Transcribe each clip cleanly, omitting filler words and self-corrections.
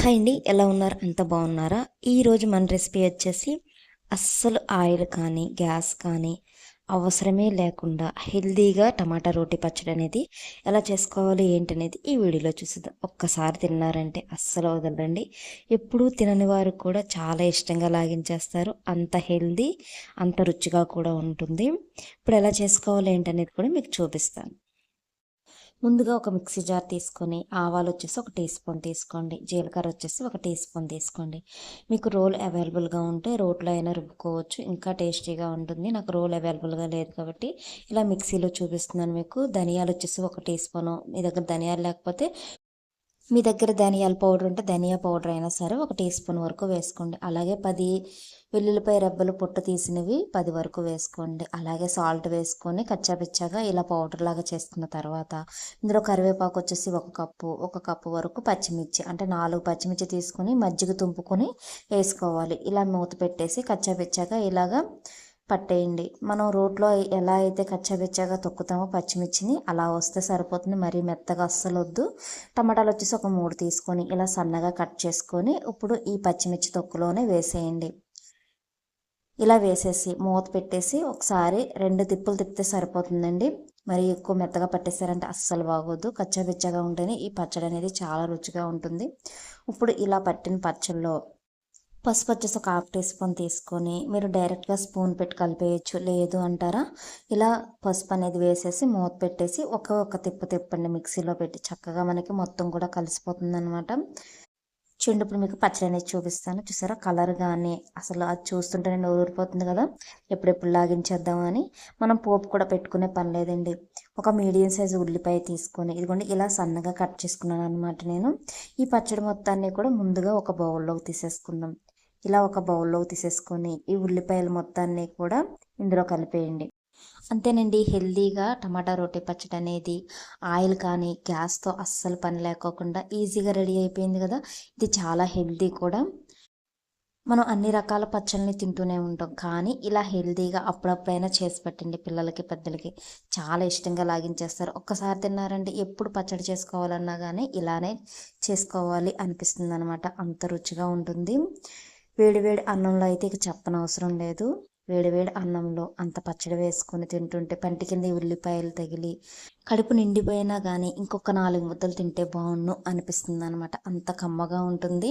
Hi అండి, ఎలా ఉన్నారు? అంత బాగున్నారా? ఈరోజు మన రెసిపీ వచ్చేసి అస్సలు ఆయిల్ కానీ గ్యాస్ కానీ అవసరమే లేకుండా హెల్దీగా టమాటా రోటి పచ్చడి అనేది ఎలా చేసుకోవాలి ఏంటనేది ఈ వీడియోలో చూసిద్దాం. ఒక్కసారి తిన్నారంటే అస్సలు వదలండి. ఎప్పుడూ తినని వారు కూడా చాలా ఇష్టంగా లాగించేస్తారు. అంత హెల్దీ, అంత రుచిగా కూడా ఉంటుంది. ఇప్పుడు ఎలా చేసుకోవాలి ఏంటనేది కూడా మీకు చూపిస్తాను. ముందుగా ఒక మిక్సీ జార్ తీసుకొని ఆవాలు వచ్చేసి ఒక టీ స్పూన్ తీసుకోండి, జీలకర్ర వచ్చేసి ఒక టీ స్పూన్ తీసుకోండి. మీకు రోల్ అవైలబుల్గా ఉంటే రోట్లో అయినా రుబ్బుకోవచ్చు, ఇంకా టేస్టీగా ఉంటుంది. నాకు రోల్ అవైలబుల్గా లేదు కాబట్టి ఇలా మిక్సీలో చూపిస్తున్నాను మీకు. ధనియాలు వచ్చేసి ఒక టీ స్పూను, మీ దగ్గర ధనియాలు లేకపోతే మీ దగ్గర ధనియాల పౌడర్ ఉంటే ధనియా పౌడర్ అయినా సరే ఒక టీ స్పూన్ వరకు వేసుకోండి. అలాగే 10 వెల్లుల్లిపాయ రెబ్బలు పొట్టు తీసినవి 10 వరకు వేసుకోండి. అలాగే సాల్ట్ వేసుకొని కచ్చాపిచ్చాగా ఇలా పౌడర్ లాగా చేసుకున్న తర్వాత ఇందులో కరివేపాకు వచ్చేసి ఒక కప్పు వరకు పచ్చిమిర్చి, అంటే 4 పచ్చిమిర్చి తీసుకొని మజ్జిగ తుంపుకొని వేసుకోవాలి. ఇలా మూత పెట్టేసి కచ్చాపిచ్చాగా ఇలాగా పట్టేయండి. మనం రోట్లో ఎలా అయితే కచ్చాపిచ్చాగా తొక్కుతామో పచ్చిమిర్చిని అలా వస్తే సరిపోతుంది. మరీ మెత్తగా అస్సలు వద్దు. టమాటాలు వచ్చేసి ఒక 3 తీసుకొని ఇలా సన్నగా కట్ చేసుకొని ఇప్పుడు ఈ పచ్చిమిర్చి తొక్కులోనే వేసేయండి. ఇలా వేసేసి మూత పెట్టేసి ఒకసారి 2 తిప్పులు తిప్పితే సరిపోతుందండి. మరి ఎక్కువ మెత్తగా పట్టేసారంటే అస్సలు బాగోదు. కచ్చాపిచ్చాగా ఉంటేనే ఈ పచ్చడి అనేది చాలా రుచిగా ఉంటుంది. ఇప్పుడు ఇలా పట్టిన పచ్చళ్ళలో పసుపు వచ్చేసి ఒక హాఫ్ టీ స్పూన్ తీసుకొని మీరు డైరెక్ట్గా స్పూన్ పెట్టి కలిపేయచ్చు. లేదు అంటారా, ఇలా పసుపు అనేది వేసేసి మూత పెట్టేసి ఒక తిప్పండి. మిక్సీలో పెట్టి చక్కగా మనకి మొత్తం కూడా కలిసిపోతుంది అనమాట. చూడండి, ఇప్పుడు మీకు పచ్చడి అనేది చూపిస్తాను. చూసారా కలర్ కానీ అసలు అది చూస్తుంటేనే నోరు ఊరిపోతుంది కదా. ఎప్పుడెప్పుడు లాగించేద్దాం అని. మనం పోపు కూడా పెట్టుకునే పని లేదండి. ఒక మీడియం సైజు ఉల్లిపాయ తీసుకొని ఇదిగోండి ఇలా సన్నగా కట్ చేసుకున్నాను అనమాట నేను. ఈ పచ్చడి మొత్తాన్ని కూడా ముందుగా ఒక బౌల్లోకి తీసేసుకుందాం. ఇలా ఒక బౌల్లోకి తీసేసుకొని ఈ ఉల్లిపాయలు మొత్తాన్ని కూడా ఇందులో కలిపేయండి. అంతేనండి, హెల్దీగా టమాటా రోటి పచ్చడి అనేది ఆయిల్ కానీ గ్యాస్తో అస్సలు పని లేకోకుండా ఈజీగా రెడీ అయిపోయింది కదా. ఇది చాలా హెల్దీ కూడా. మనం అన్ని రకాల పచ్చళ్ళని తింటూనే ఉంటాం, కానీ ఇలా హెల్దీగా అప్పుడప్పుడైనా చేసి పెట్టండి పిల్లలకి పెద్దలకి. చాలా ఇష్టంగా లాగించేస్తారు. ఒక్కసారి తిన్నారంటే ఎప్పుడు పచ్చడి చేసుకోవాలన్నా కానీ ఇలానే చేసుకోవాలి అనిపిస్తుంది అనమాట. అంత రుచిగా ఉంటుంది. వేడి వేడి అన్నంలో అయితే ఇక చెప్పనవసరం లేదు. వేడివేడి అన్నంలో అంత పచ్చడి వేసుకొని తింటుంటే పంటి కింద ఉల్లిపాయలు తగిలి కడుపు నిండిపోయినా కానీ ఇంకొక 4 ముద్దలు తింటే బాగుండు అనిపిస్తుంది అనమాట. అంత కమ్మగా ఉంటుంది.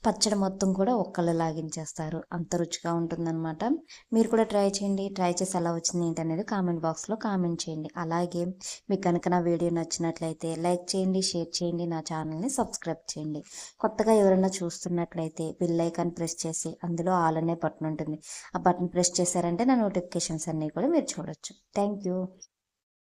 పచ్చడి మొత్తం కూడా ఒక్కళ్ళు లాగించేస్తారు. అంత రుచిగా ఉంటుందన్నమాట. మీరు కూడా ట్రై చేయండి. ట్రై చేసి ఎలా వచ్చింది ఏంటనేది కామెంట్ బాక్స్లో కామెంట్ చేయండి. అలాగే మీకు కనుక నా వీడియో నచ్చినట్లయితే లైక్ చేయండి, షేర్ చేయండి, నా ఛానల్ని సబ్స్క్రైబ్ చేయండి. కొత్తగా ఎవరైనా చూస్తున్నట్లయితే బెల్ ఐకాన్ ప్రెస్ చేసి అందులో ఆల్ అనే బటన్ ఉంటుంది. ఆ బటన్ ప్రెస్ చేశారంటే నా నోటిఫికేషన్స్ అన్నీ కూడా మీరు చూడొచ్చు. Thank you.